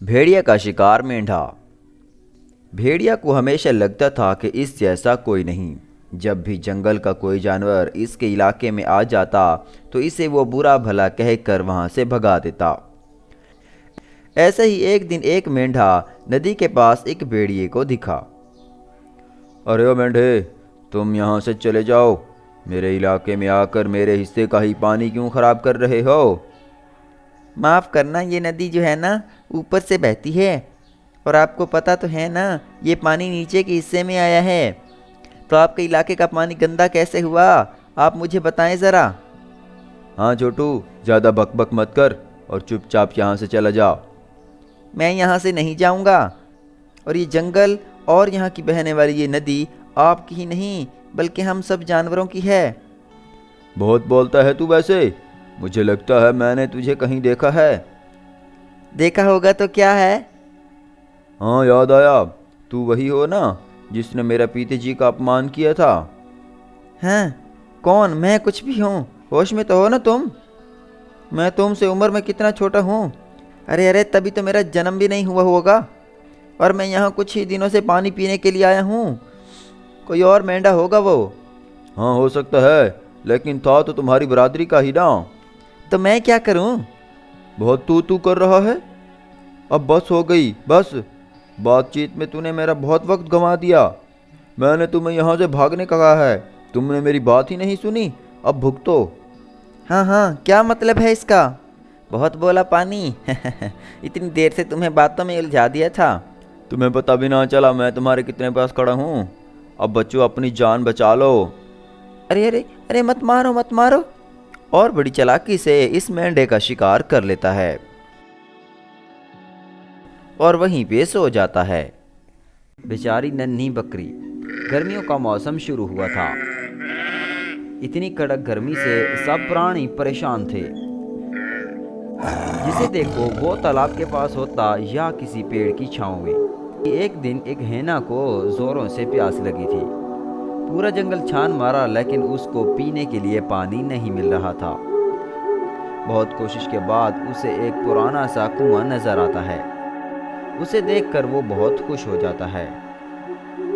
भेड़िया का शिकार मेंढा। भेड़िया को हमेशा लगता था कि इस जैसा कोई नहीं। जब भी जंगल का कोई जानवर इसके इलाके में आ जाता तो इसे वो बुरा भला कहकर वहां से भगा देता। ऐसे ही एक दिन एक मेंढा नदी के पास एक भेड़िए को दिखा। अरे ओ मेंढे, तुम यहाँ से चले जाओ। मेरे इलाके में आकर मेरे हिस्से का ही पानी क्यों खराब कर रहे हो? माफ़ करना, ये नदी जो है ना, ऊपर से बहती है। और आपको पता तो है ना, ये पानी नीचे के हिस्से में आया है। तो आपके इलाके का पानी गंदा कैसे हुआ? आप मुझे बताएं ज़रा। हाँ छोटू, ज़्यादा बकबक मत कर और चुपचाप यहाँ से चला जा। मैं यहाँ से नहीं जाऊँगा। और ये जंगल और यहाँ की बहने वाली ये नदी आपकी ही नहीं, बल्कि हम सब जानवरों की है। बहुत बोलता है तू वैसे। मुझे लगता है मैंने तुझे कहीं देखा है। देखा होगा तो क्या है? हाँ याद आया, तू वही हो ना जिसने मेरा पीते जी का अपमान किया था। हैं? कौन? मैं कुछ भी हूँ? होश में तो हो ना तुम? मैं तुमसे उम्र में कितना छोटा हूँ। अरे अरे, तभी तो मेरा जन्म भी नहीं हुआ होगा। और मैं यहाँ कुछ ही दिनों से पानी पीने के लिए आया हूँ। कोई और मेंढा होगा वो। हाँ हो सकता है, लेकिन था तो तुम्हारी बरादरी का ही ना। तो मैं क्या करूँ? बहुत तू कर रहा है। अब बस हो गई, बस। बातचीत में तूने मेरा बहुत वक्त गंवा दिया। मैंने तुम्हें यहाँ से भागने का कहा है, तुमने मेरी बात ही नहीं सुनी। अब भुगतो। हाँ हाँ, क्या मतलब है इसका? बहुत बोला पानी। इतनी देर से तुम्हें बातों में उलझा दिया था। तुम्हें पता भी ना चला मैं तुम्हारे कितने पास खड़ा हूँ। अब बच्चों, अपनी जान बचा लो। अरे अरे अरे, मत मारो मत मारो। और बड़ी चालाकी से इस मेंढे का शिकार कर लेता है और वहीं पे सो जाता है। बेचारी नन्ही बकरी। गर्मियों का मौसम शुरू हुआ था। इतनी कड़क गर्मी से सब प्राणी परेशान थे। जिसे देखो वो तालाब के पास होता या किसी पेड़ की छांव में। एक दिन एक हैना को जोरों से प्यास लगी थी। पूरा जंगल छान मारा, लेकिन उसको पीने के लिए पानी नहीं मिल रहा था। बहुत कोशिश के बाद उसे एक पुराना सा कुआं नजर आता है। उसे देखकर वो बहुत खुश हो जाता है।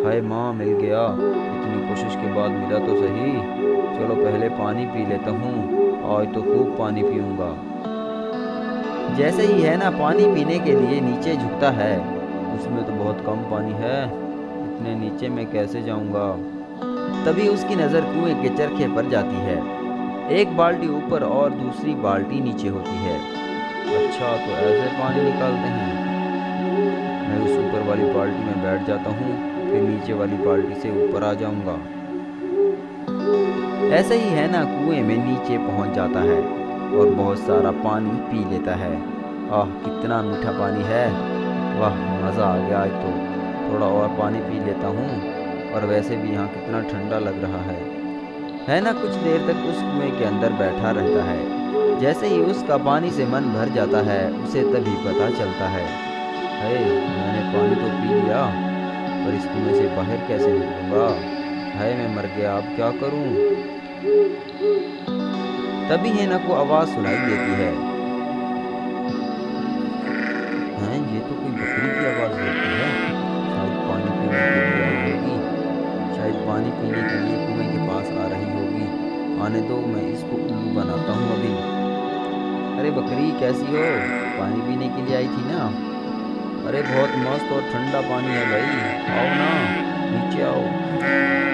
हाय माँ, मिल गया। इतनी कोशिश के बाद मिला तो सही। चलो पहले पानी पी लेता हूँ। आज तो खूब पानी पीऊँगा। जैसे ही है ना पानी पीने के लिए नीचे झुकता है, उसमें तो बहुत कम पानी है। इतने नीचे मैं कैसे जाऊँगा? तभी उसकी नज़र कुएं के चरखे पर जाती है। एक बाल्टी ऊपर और दूसरी बाल्टी नीचे होती है। अच्छा, तो ऐसे पानी निकालते हैं। मैं उस ऊपर वाली बाल्टी में बैठ जाता हूँ, फिर नीचे वाली बाल्टी से ऊपर आ जाऊँगा। ऐसे ही है ना कुएं में नीचे पहुँच जाता है और बहुत सारा पानी पी लेता है। आह, कितना मीठा पानी है। वाह, मज़ा आ गया। आज तो थोड़ा और पानी पी लेता हूँ। और वैसे भी यहाँ कितना ठंडा लग रहा है ना। कुछ देर तक उस कुएं के अंदर बैठा रहता है। जैसे ही उसका पानी से मन भर जाता है, उसे तभी पता चलता है, अरे मैंने पानी तो पी लिया, पर इस कुएं से बाहर कैसे निकलूंगा? हाय, मैं मर गया, अब क्या करूं? तभी हेना को आवाज़ सुनाई देती है। हैं, ये तो कोई बकरी की आवाज़ लगती है। शायद पानी पीने के लिए आई होगी। शायद पानी पीने के लिए कुएं के पास आ रही होगी। आने दो, मैं इसको उल्लू बनाता हूँ अभी। अरे बकरी, कैसी हो? पानी पीने के लिए आई थी ना? अरे बहुत मस्त और ठंडा पानी है भाई, आओ ना, नीचे आओ।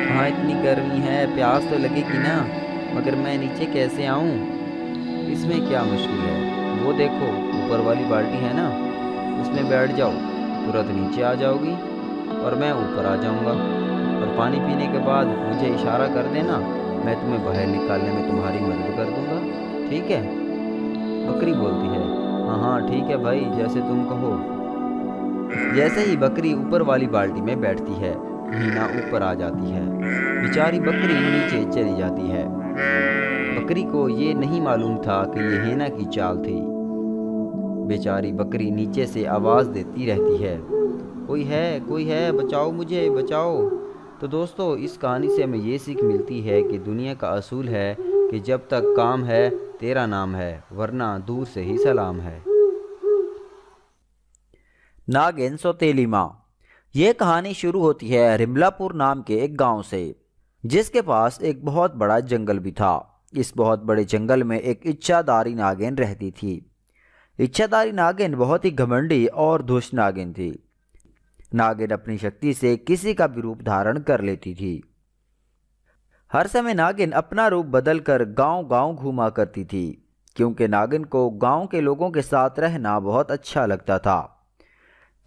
हाँ, इतनी गर्मी है, प्यास तो लगेगी ना, मगर मैं नीचे कैसे आऊँ? इसमें क्या मुश्किल है? वो देखो, ऊपर वाली बाल्टी है ना, उसमें बैठ जाओ, तुरंत नीचे आ जाओगी और मैं ऊपर आ जाऊंगा। और पानी पीने के बाद मुझे इशारा कर देना, मैं तुम्हें बाहर निकालने में तुम्हारी मदद कर दूंगा। ठीक है? बकरी बोलती है, हाँ हाँ ठीक है भाई, जैसे तुम कहो। जैसे ही बकरी ऊपर वाली बाल्टी में बैठती है, हीना ऊपर आ जाती है। बेचारी बकरी नीचे चली जाती है। बकरी को ये नहीं मालूम था कि ये हेना की चाल थी। बेचारी बकरी नीचे से आवाज़ देती रहती है, कोई है, बचाओ मुझे, बचाओ। तो दोस्तों, इस कहानी से हमें ये सीख मिलती है कि दुनिया का असूल है कि जब तक काम है तेरा नाम है, वरना दूर से ही सलाम है। नागिन सौतेली माँ। ये कहानी शुरू होती है रिमलापुर नाम के एक गांव से, जिसके पास एक बहुत बड़ा जंगल भी था। इस बहुत बड़े जंगल में एक इच्छाधारी नागिन रहती थी। इच्छाधारी नागिन बहुत ही घमंडी और दुष्ट नागिन थी। नागिन अपनी शक्ति से किसी का भी रूप धारण कर लेती थी। हर समय नागिन अपना रूप बदलकर गांव-गांव घूमा करती थी, क्योंकि नागिन को गांव के लोगों के साथ रहना बहुत अच्छा लगता था।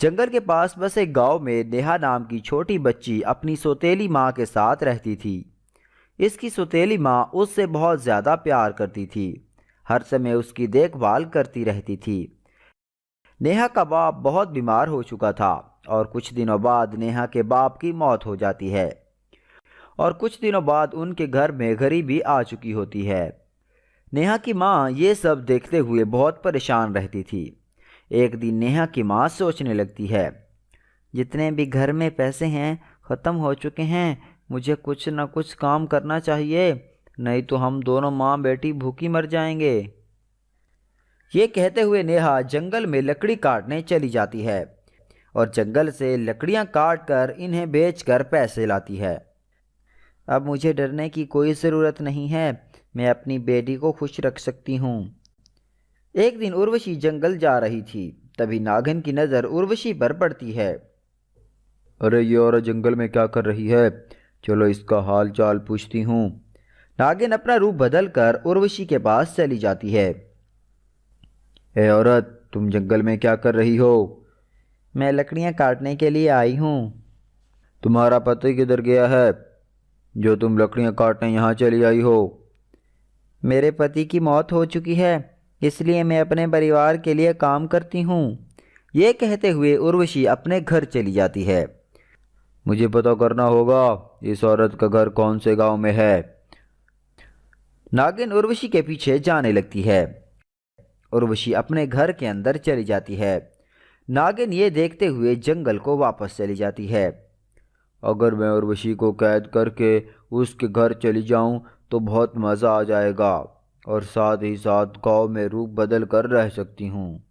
जंगल के पास बसे एक गांव में नेहा नाम की छोटी बच्ची अपनी सौतेली माँ के साथ रहती थी। इसकी सौतेली माँ उससे बहुत ज़्यादा प्यार करती थी, हर समय उसकी देखभाल करती रहती थी। नेहा का बाप बहुत बीमार हो चुका था और कुछ दिनों बाद नेहा के बाप की मौत हो जाती है और कुछ दिनों बाद उनके घर में गरीबी आ चुकी होती है। नेहा की माँ ये सब देखते हुए बहुत परेशान रहती थी। एक दिन नेहा की माँ सोचने लगती है, जितने भी घर में पैसे हैं ख़त्म हो चुके हैं, मुझे कुछ न कुछ काम करना चाहिए, नहीं तो हम दोनों माँ बेटी भूखी मर जाएंगे। ये कहते हुए नेहा जंगल में लकड़ी काटने चली जाती है और जंगल से लकड़ियाँ काट कर इन्हें बेचकर पैसे लाती है। अब मुझे डरने की कोई ज़रूरत नहीं है, मैं अपनी बेटी को खुश रख सकती हूँ। एक दिन उर्वशी जंगल जा रही थी, तभी नागिन की नज़र उर्वशी पर पड़ती है। अरे ये औरत जंगल में क्या कर रही है, चलो इसका हाल चाल पूछती हूँ। नागिन अपना रूप बदलकर उर्वशी के पास चली जाती है। ए औरत, तुम जंगल में क्या कर रही हो? मैं लकड़ियाँ काटने के लिए आई हूँ। तुम्हारा पति किधर गया है जो तुम लकड़ियाँ काटने यहाँ चली आई हो? मेरे पति की मौत हो चुकी है, इसलिए मैं अपने परिवार के लिए काम करती हूँ। ये कहते हुए उर्वशी अपने घर चली जाती है। मुझे पता करना होगा इस औरत का घर कौन से गांव में है। नागिन उर्वशी के पीछे जाने लगती है। उर्वशी अपने घर के अंदर चली जाती है। नागिन ये देखते हुए जंगल को वापस चली जाती है। अगर मैं उर्वशी को कैद करके उसके घर चली जाऊं तो बहुत मज़ा आ जाएगा और साथ ही साथ गांव में रूप बदल कर रह सकती हूँ।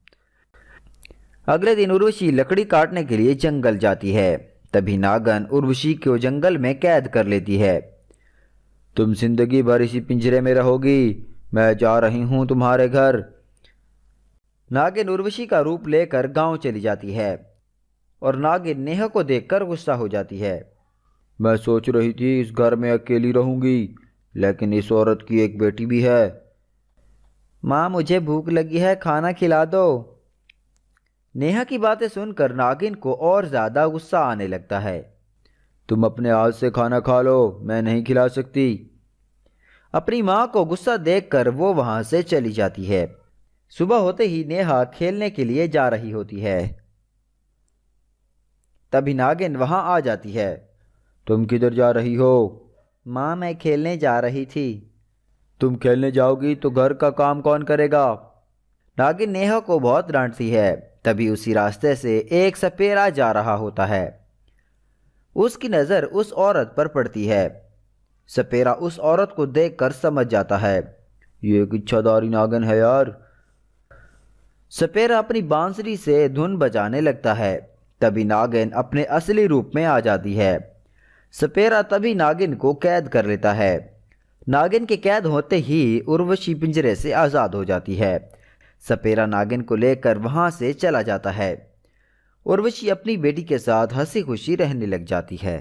अगले दिन उर्वशी लकड़ी काटने के लिए जंगल जाती है। तभी नागिन उर्वशी को जंगल में कैद कर लेती है। तुम जिंदगी भर इसी पिंजरे में रहोगी, मैं जा रही हूँ तुम्हारे घर। नागिन उर्वशी का रूप लेकर गांव चली जाती है और नागिन नेहा को देखकर गुस्सा हो जाती है। मैं सोच रही थी इस घर में अकेली रहूंगी, लेकिन इस औरत की एक बेटी भी है। माँ, मुझे भूख लगी है, खाना खिला दो। नेहा की बातें सुनकर नागिन को और ज़्यादा गुस्सा आने लगता है। तुम अपने हाथ से खाना खा लो, मैं नहीं खिला सकती। अपनी माँ को गुस्सा देखकर वो वहाँ से चली जाती है। सुबह होते ही नेहा खेलने के लिए जा रही होती है। तभी नागिन वहाँ आ जाती है। तुम किधर जा रही हो? माँ, मैं खेलने जा रही थी। तुम खेलने जाओगी तो घर का काम कौन करेगा? नागिन नेहा को बहुत डांटती है। तभी उसी रास्ते से एक सपेरा जा रहा होता है। उसकी नज़र उस औरत पर पड़ती है। सपेरा उस औरत को देखकर समझ जाता है, ये एक इच्छाधारी नागिन है यार। सपेरा अपनी बांसुरी से धुन बजाने लगता है। तभी नागिन अपने असली रूप में आ जाती है। सपेरा तभी नागिन को कैद कर लेता है। नागिन के कैद होते ही उर्वशी पिंजरे से आज़ाद हो जाती है। सपेरा नागिन को लेकर वहाँ से चला जाता है। उर्वशी अपनी बेटी के साथ हंसी खुशी रहने लग जाती है।